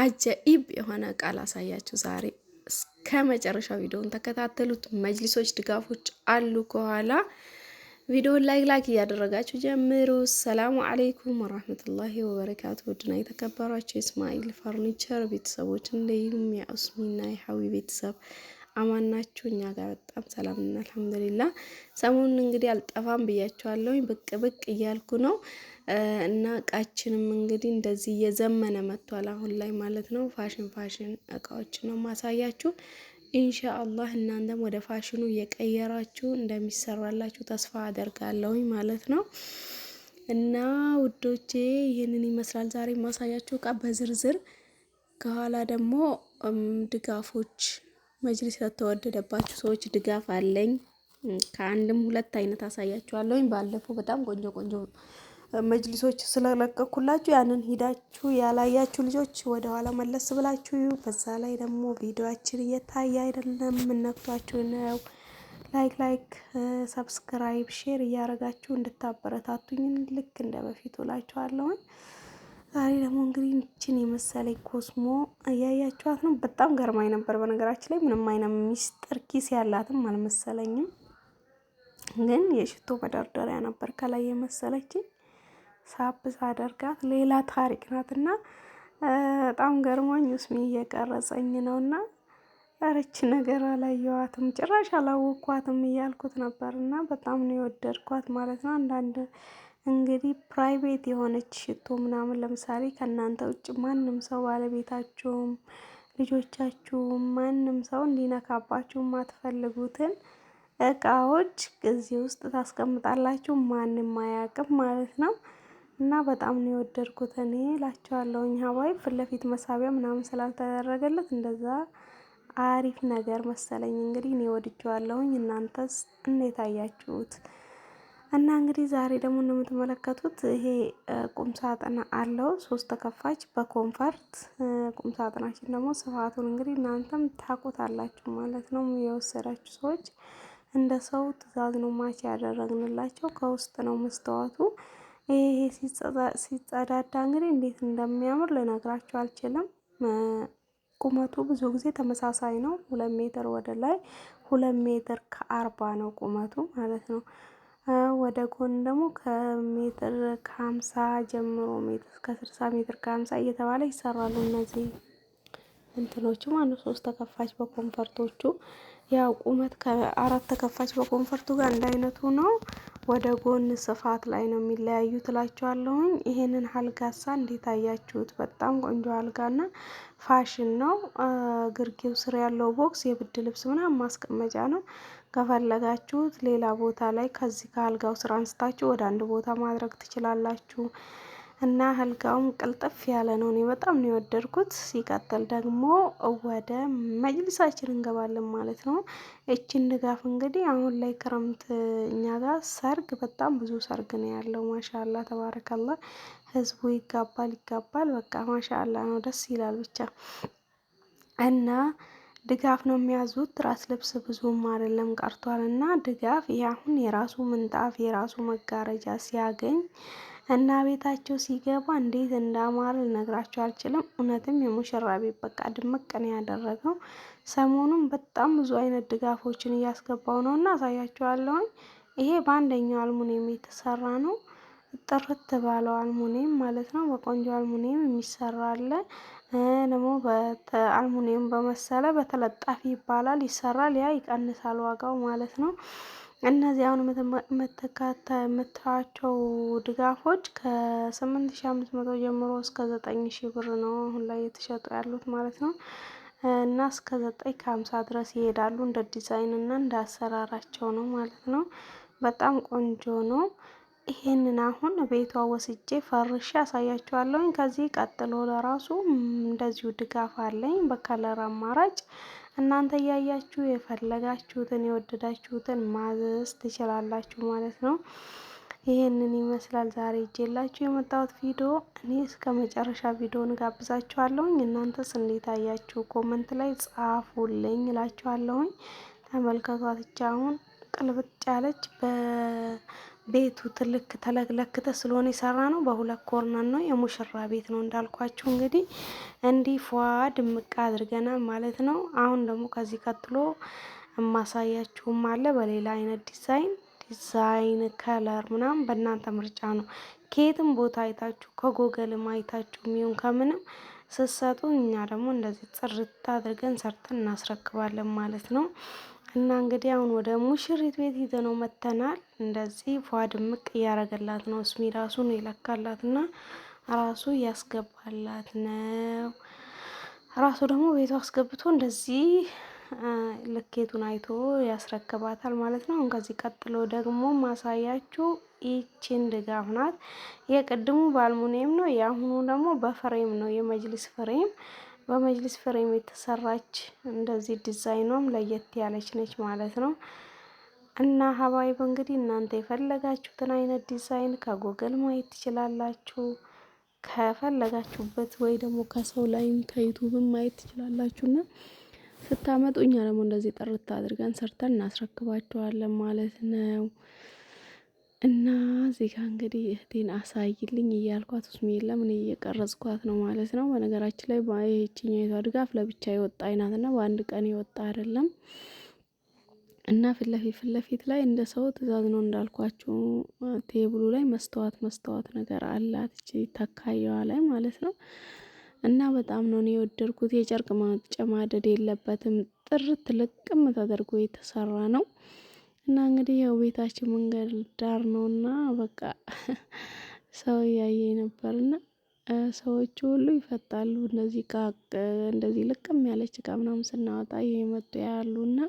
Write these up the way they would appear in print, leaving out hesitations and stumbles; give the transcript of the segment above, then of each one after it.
አጃኢብ የሆነ ቃል አሳያችሁ ዛሬ። እስከ መጨረሻው ቪዲዮውን ተከታተሉት። መጅሊሶች ድጋፎች አሉ ከኋላ። ቪዲዮውን ላይክ እያደረጋችሁ ጀምሩ። ሰላሙ አለይኩም ወራህመቱላሂ ወበረካቱ። ውድና የተከበሯችሁ የእስማኤል ፈርኒቸር ቤተሰቦች እንደይሁም የኡስሚና የሐዊ ቤተሰብ አማን ናችሁ? እኛ ጋር በጣም ሰላም እና አልሐምዱሊላህ። ሰሞኑን እንግዲህ አልጠፋም ብያችኋለሁ፣ ብቅ ብቅ እያልኩ ነው እና እቃችንም እንግዲህ እንደዚህ እየዘመነ መጥቷል አሁን ላይ ማለት ነው። ፋሽን እቃዎች ነው ማሳያችሁ። ኢንሻአላህ እናንተም ወደ ፋሽኑ እየቀየራችሁ እንደሚሰራላችሁ ተስፋ አደርጋለሁ ማለት ነው። እና ውዶቼ ይህንን ይመስላል ዛሬ ማሳያችሁ እቃ በዝርዝር። ከኋላ ደግሞ ድጋፎች መጅሊስ ለተወደደባችሁ ሰዎች ድጋፍ አለኝ። ከአንድም ሁለት አይነት አሳያችኋለሁኝ። ባለፈው በጣም ቆንጆ መጅሊሶች ስለለቀኩላችሁ ያንን ሂዳችሁ ያላያችሁ ልጆች ወደ ኋላ መለስ ብላችሁ። በዛ ላይ ደግሞ ቪዲዮአችን እየታየ አይደለም፣ ምነክቷችሁ ነው። ላይክ ሰብስክራይብ ሼር እያደረጋችሁ እንድታበረታቱኝ ልክ እንደ በፊቱ እላችኋለሁኝ። ዛሬ ደግሞ እንግዲህ እችን የመሰለኝ ኮስሞ እያያችኋት ነው። በጣም ገርማኝ ነበር። በነገራችን ላይ ምንም አይነት ሚስጥር ኪስ ያላትም አልመሰለኝም፣ ግን የሽቶ መደርደሪያ ነበር ከላይ የመሰለችኝ። ሳብስ አደርጋት ሌላ ታሪክ ናትና በጣም ገርሞኝ ውስሚ እየቀረጸኝ ነውና አረች ነገር አላየዋትም፣ ጭራሽ አላወኳትም እያልኩት ነበርና በጣም ነው የወደድኳት ማለት ነው። አንዳንድ እንግዲህ ፕራይቬት የሆነች ሽቶ ምናምን ለምሳሌ ከእናንተ ውጭ ማንም ሰው ባለቤታችሁም ልጆቻችሁም ማንም ሰው እንዲነካባችሁ የማትፈልጉትን እቃዎች እዚህ ውስጥ ታስቀምጣላችሁ፣ ማንም አያውቅም ማለት ነው። እና በጣም ነው የወደድኩት እኔ እላችኋለሁኝ። ሀባይ ፊት ለፊት መሳቢያ ምናምን ስላልተደረገለት እንደዛ አሪፍ ነገር መሰለኝ። እንግዲህ እኔ ወድጄዋለሁኝ። እናንተስ እንዴት አያችሁት? እና እንግዲህ ዛሬ ደግሞ እንደምትመለከቱት ይሄ ቁም ሳጥን አለው 3 ተከፋች በኮንፈርት። ቁም ሳጥናችን ደግሞ ስፋቱን እንግዲህ እናንተም ታውቁታላችሁ ማለት ነው። የወሰዳችሁ ሰዎች እንደ ሰው ትዕዛዝ ነው ማች ያደረግንላቸው። ከውስጥ ነው መስተዋቱ። ይሄ ሲጸዳዳ እንግዲህ እንዴት እንደሚያምር ልነግራችሁ አልችልም። ቁመቱ ብዙ ጊዜ ተመሳሳይ ነው። 2 ሜትር ወደ ላይ 2 ሜትር ከ40 ነው ቁመቱ ማለት ነው። ወደ ጎን ደግሞ ከሜትር ከ50 ጀምሮ ሜትር ከ60 ሜትር ከ50 እየተባለ ይሰራሉ እነዚህ እንትኖቹ ማለት 3 ተከፋች በኮንፈርቶቹ። ያው ቁመት ከ4 ተከፋች በኮንፈርቱ ጋር አንድ አይነቱ ነው። ወደ ጎን ስፋት ላይ ነው የሚለያዩ ትላችኋለሁኝ። ይሄንን አልጋሳ እንዴት አያችሁት? በጣም ቆንጆ አልጋና ፋሽን ነው። ግርጌው ስር ያለው ቦክስ የብርድ ልብስ ምናምን ማስቀመጫ ነው። ከፈለጋችሁት ሌላ ቦታ ላይ ከዚህ ከአልጋው ስር አንስታችሁ ወደ አንድ ቦታ ማድረግ ትችላላችሁ። እና አልጋውም ቅልጥፍ ያለ ነው። እኔ በጣም ነው የወደድኩት። ሲቀጥል ደግሞ ወደ መጅሊሳችን እንገባለን ማለት ነው። እቺን ድጋፍ እንግዲህ አሁን ላይ ክረምት እኛ ጋር ሰርግ በጣም ብዙ ሰርግ ነው ያለው። ማሻአላ ተባረከላ። ህዝቡ ይጋባል። በቃ ማሻአላ ነው፣ ደስ ይላል ብቻ። እና ድጋፍ ነው የሚያዙት። ትራስ ልብስ ብዙም አይደለም ቀርቷል። እና ድጋፍ ይሄ አሁን የራሱ ምንጣፍ የራሱ መጋረጃ ሲያገኝ እና ቤታቸው ሲገባ እንዴት እንዳማረ ልነግራቸው አልችልም። እውነትም የሙሽራ ቤት በቃ ድምቅ ነው ያደረገው። ሰሞኑን በጣም ብዙ አይነት ድጋፎችን እያስገባው ነው እና አሳያችኋለሁኝ። ይሄ በአንደኛው አልሙኒየም የተሰራ ነው። ጥርት ባለው አልሙኒየም ማለት ነው። በቆንጆ አልሙኒየም የሚሰራ አለ። ደግሞ በአልሙኒየም በመሰለ በተለጣፊ ይባላል ይሰራል። ያ ይቀንሳል ዋጋው ማለት ነው። እነዚህ አሁን የምታዩቸው ድጋፎች ከ8500 ጀምሮ እስከ 9000 ብር ነው አሁን ላይ የተሸጡ ያሉት ማለት ነው። እና እስከ 950 ድረስ ይሄዳሉ። እንደ ዲዛይን እና እንደ አሰራራቸው ነው ማለት ነው። በጣም ቆንጆ ነው። ይሄንን አሁን ቤቷ ወስጄ ፈርሼ አሳያችኋለሁኝ። ከዚህ ቀጥሎ ለራሱ እንደዚሁ ድጋፍ አለኝ በከለር አማራጭ። እናንተ እያያችሁ የፈለጋችሁትን የወደዳችሁትን ማዘዝ ትችላላችሁ ማለት ነው። ይሄንን ይመስላል ዛሬ ይዤላችሁ የመጣሁት ቪዲዮ። እኔ እስከ መጨረሻ ቪዲዮን ጋብዛችኋለሁኝ። እናንተስ እንዴት አያችሁ? ኮመንት ላይ ጻፉልኝ እላችኋለሁኝ። ተመልከቷት። አሁን ቅልብጭ ያለች ቤቱ ትልቅ ተለክተ ስለሆነ የሰራ ነው። በሁለት ኮርነር ነው። የሙሽራ ቤት ነው እንዳልኳችሁ እንግዲህ እንዲህ ፏ ድምቅ አድርገናል ማለት ነው። አሁን ደግሞ ከዚህ ቀጥሎ የማሳያችሁም አለ በሌላ አይነት ዲዛይን ከለር ምናምን በእናንተ ምርጫ ነው። ከየትም ቦታ አይታችሁ ከጎገልም አይታችሁ የሚሆን ከምንም ስትሰጡ እኛ ደግሞ እንደዚህ ጽርት አድርገን ሰርተን እናስረክባለን ማለት ነው። እና እንግዲህ አሁን ወደ ሙሽሪት ቤት ይዘነው መተናል። እንደዚህ ፏ ድምቅ እያረገላት ነው። እስሚ ራሱን የለካላትና ራሱ እያስገባላት ነው። ራሱ ደግሞ ቤቱ አስገብቶ እንደዚህ ልኬቱን አይቶ ያስረክባታል ማለት ነው። ከዚህ ቀጥሎ ደግሞ ማሳያችሁ ይቺን ድጋፍ ናት። የቅድሙ በአልሙኒየም ነው። የአሁኑ ደግሞ በፍሬም ነው። የመጅሊስ ፍሬም በመጅሊስ ፍሬም የተሰራች እንደዚህ ዲዛይኗም ለየት ያለች ነች ማለት ነው። እና ሀባይብ እንግዲህ እናንተ የፈለጋችሁትን አይነት ዲዛይን ከጎግል ማየት ትችላላችሁ። ከፈለጋችሁበት ወይ ደግሞ ከሰው ላይም ከዩቱብም ማየት ትችላላችሁና ስታመጡ እኛ ደግሞ እንደዚህ ጥርት አድርገን ሰርተን እናስረክባችኋለን ማለት ነው። እና እዚህ ጋር እንግዲህ እህቴን አሳይልኝ እያልኳት ውስጥ የለም እኔ እየቀረጽኳት ነው ማለት ነው። በነገራችን ላይ ይህችኛይቷ ድጋፍ ለብቻ የወጣ አይናትና በአንድ ቀን የወጣ አይደለም። እና ፊት ለፊት ላይ እንደ ሰው ትእዛዝ ነው እንዳልኳችሁ። ቴብሉ ላይ መስተዋት ነገር አላት እቺ ተካያዋ ላይ ማለት ነው። እና በጣም ነው የወደድኩት። የጨርቅ ማጨማደድ የለበትም። ጥርት ልቅም ተደርጎ የተሰራ ነው። እና እንግዲህ ያው ቤታችን መንገድ ዳር ነውና በቃ ሰው እያየኝ ነበርና ሰዎቹ ሁሉ ይፈጣሉ። እንደዚህ እንደዚህ ልቅም ያለች እቃ ምናምን ስናወጣ እየመጡ ያሉና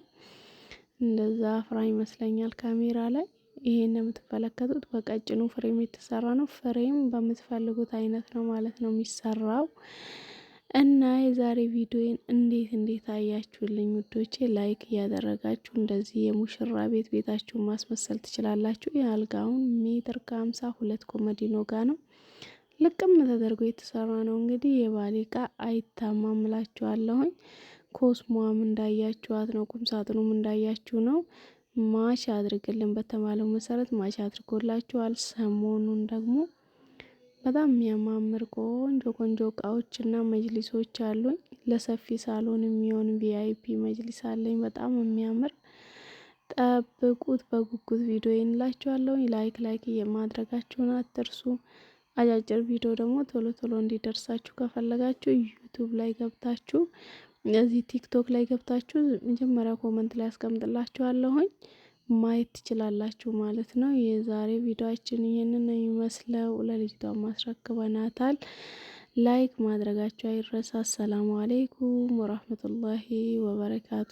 እንደዛ አፍራ ይመስለኛል ካሜራ ላይ። ይሄን የምትመለከቱት በቀጭኑ ፍሬም የተሰራ ነው። ፍሬም በምትፈልጉት አይነት ነው ማለት ነው የሚሰራው። እና የዛሬ ቪዲዮን እንዴት አያችሁልኝ ውዶቼ? ላይክ እያደረጋችሁ እንደዚህ የሙሽራ ቤታችሁን ማስመሰል ትችላላችሁ። የአልጋውን ሜትር ከ50 2 ኮመዲኖ ጋር ነው ልቅም ተደርጎ የተሰራ ነው። እንግዲህ የባሌ እቃ አይታማም እላችኋለሁኝ። ኮስሞም እንዳያችኋት ነው። ቁም ሳጥኑም እንዳያችሁ ነው። ማሽ አድርግልን በተባለው መሰረት ማሽ አድርጎላችኋል። ሰሞኑን ደግሞ በጣም የሚያማምር ቆንጆ እቃዎችና መጅሊሶች አሉኝ። ለሰፊ ሳሎን የሚሆን ቪአይፒ መጅሊስ አለኝ በጣም የሚያምር። ጠብቁት በጉጉት ቪዲዮ ይንላችኋለሁ። ላይክ የማድረጋችሁን አትርሱ። አጫጭር ቪዲዮ ደግሞ ቶሎ እንዲደርሳችሁ ከፈለጋችሁ ዩቲዩብ ላይ ገብታችሁ እዚህ ቲክቶክ ላይ ገብታችሁ መጀመሪያ ኮመንት ላይ አስቀምጥላችኋለሁኝ ማየት ትችላላችሁ ማለት ነው። የዛሬ ቪዲዮአችን ይሄንን ነው የሚመስለው። ለልጅቷ ማስረክበናታል። ላይክ ማድረጋችሁ አይረሳ። ሰላም አለይኩም ወራህመቱላሂ ወበረካቱ።